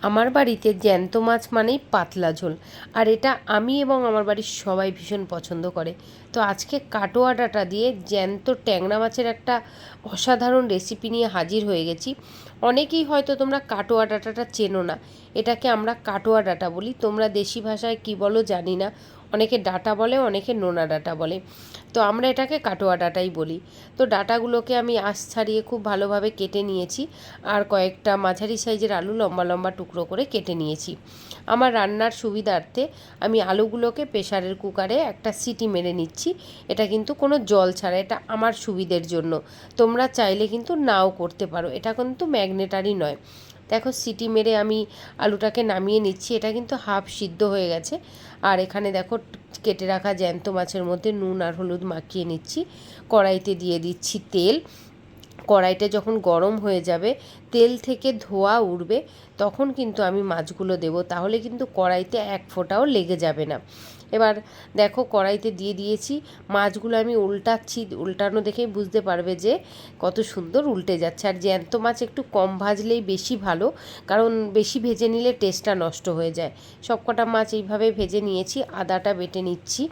আমার বাড়িতে জ্যান্ত মাছ মানেই পাতলা ঝোল, আর এটা আমি এবং আমার বাড়ির সবাই ভীষণ পছন্দ করে। তো আজকে কাটোয়া ডাঁটা দিয়ে জ্যান্ত ট্যাংরা মাছের একটা অসাধারণ রেসিপি নিয়ে হাজির হয়ে গেছি। অনেকেই হয়তো তোমরা কাটোয়া ডাঁটাটা চেনো না। এটাকে আমরা কাটোয়া ডাঁটা বলি, তোমরা দেশি ভাষায় কী বলো জানি না। অনেকে ডাঁটা বলে, অনেকে নোনা ডাঁটা বলে। তো আমরা এটাকে কাটোয়া ডাঁটাই বলি। তো ডাঁটাগুলোকে আমি আঁশ ছাড়িয়ে খুব ভালোভাবে কেটে নিয়েছি, আর কয়েকটা মাঝারি সাইজের আলু লম্বা লম্বা টুকরো করে কেটে নিয়েছি। আমার রান্নার সুবিধার্থে আমি আলুগুলোকে প্রেসারের কুকারে একটা সিটি মেরে নিচ্ছি। এটা কিন্তু কোনো জল ছাড়া, এটা আমার সুবিধের জন্য। তোমরা চাইলে কিন্তু নাও করতে পারো, এটা কিন্তু ম্যাগনেটারি নয়। দেখো, সিটি মেরে আমি আলুটাকে নামিয়ে নিচ্ছি। এটা কিন্তু হাফ সিদ্ধ হয়ে গেছে। আর এখানে দেখো, কেটে রাখা জ্যান্ত মাছের মধ্যে নুন আর হলুদ মাখিয়ে নিচ্ছি। কড়াইতে দিয়ে দিচ্ছি তেল। কড়াইটা যখন গরম হয়ে যাবে, তেল থেকে ধোঁয়া উঠবে, তখন কিন্তু আমি মাছগুলো দেবো। তাহলে কিন্তু কড়াইতে এক ফোঁটাও লেগে যাবে না। এবার দেখো, কড়াইতে দিয়ে দিয়েছি মাছগুলো। আমি উল্টাচ্ছি, উল্টানো দেখেই বুঝতে পারবে যে কত সুন্দর উল্টে যাচ্ছে। আর জ্যান্ত মাছ একটু কম ভাজলেই বেশি ভালো, কারণ বেশি ভেজে নিলে টেস্টটা নষ্ট হয়ে যায়। সবকটা মাছ এইভাবে ভেজে নিয়েছি। আদাটা বেটে নিচ্ছি।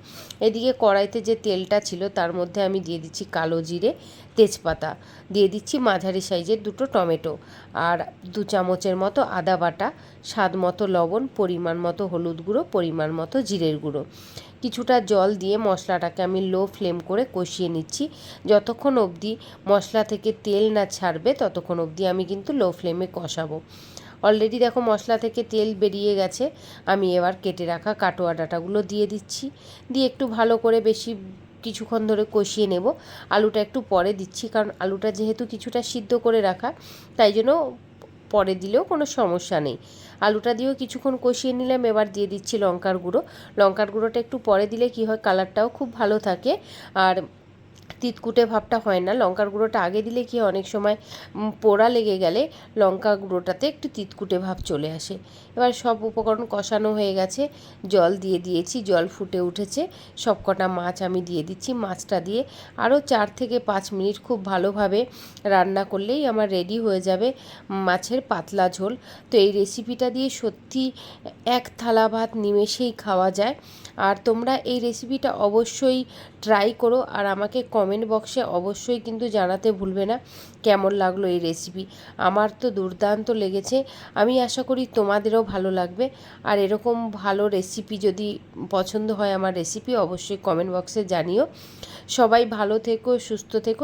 এদিকে কড়াইতে যে তেলটা ছিল তার মধ্যে আমি দিয়ে দিচ্ছি কালো জিরে, তেজপাতা, দিয়ে দিচ্ছি মাঝারি সাইজের দুটো টমেটো, আর 2 চামচের মতো আদা বাটা, স্বাদ মতো লবণ, পরিমাণ মতো হলুদ গুঁড়ো, পরিমাণ মতো জিরের গুঁড়ো। কিছুটা জল দিয়ে মশলাটাকে আমি লো ফ্লেম করে কষিয়ে নিচ্ছি। যতক্ষণ অবধি মশলা থেকে তেল না ছাড়বে ততক্ষণ অবধি আমি কিন্তু লো ফ্লেমে কষাবো। অলরেডি দেখো, মশলা থেকে তেল বেরিয়ে গেছে। আমি এবার কেটে রাখা কাটোয়া ডাঁটাগুলো দিয়ে দিচ্ছি। দিয়ে একটু ভালো করে বেশি কিছুক্ষণ ধরে কষিয়ে নেব। আলুটা একটু পরে দিচ্ছি, কারণ আলুটা যেহেতু কিছুটা সিদ্ধ করে রাখা, তাই জন্য পরে দিলেও কোনো সমস্যা নেই। আলুটা দিয়েও কিছুক্ষণ কষিয়ে নিলাম। এবার দিয়ে দিচ্ছি লঙ্কার গুঁড়ো। লঙ্কার গুঁড়োটা একটু পরে দিলে কি হয়, কালারটাও খুব ভালো থাকে, আর তিতকুটে ভাবটা হয় না। লঙ্কার গুঁড়োটা আগে দিলে কি অনেক সময় পোড়া লেগে গেলে লঙ্কা গুঁড়োটাতে একটু তিতকুটে ভাব চলে আসে। এবার সব উপকরণ কষানো হয়ে গেছে, জল দিয়ে দিয়েছি, জল ফুটে উঠেছে। সব কটা মাছ আমি দিয়ে দিচ্ছি। মাছটা দিয়ে আরও 4 থেকে 5 মিনিট খুব ভালোভাবে রান্না করলেই আমার রেডি হয়ে যাবে মাছের পাতলা ঝোল। তো এই রেসিপিটা দিয়ে সত্যি এক থালা ভাত নিমেষেই খাওয়া যায়। আর তোমরা এই রেসিপিটা অবশ্যই ট্রাই করো, আর আমাকে কমেন্ট বক্সে অবশ্যই কিন্তু জানাতে ভুলবে না কেমন লাগলো এই রেসিপি। আমার তো দুর্দান্ত লেগেছে। আমি আশা করি তোমাদেরও ভালো লাগবে। আর এরকম ভালো রেসিপি যদি পছন্দ হয় আমার রেসিপি, অবশ্যই কমেন্ট বক্সে জানিও। সবাই ভালো থেকো, সুস্থ থেকো।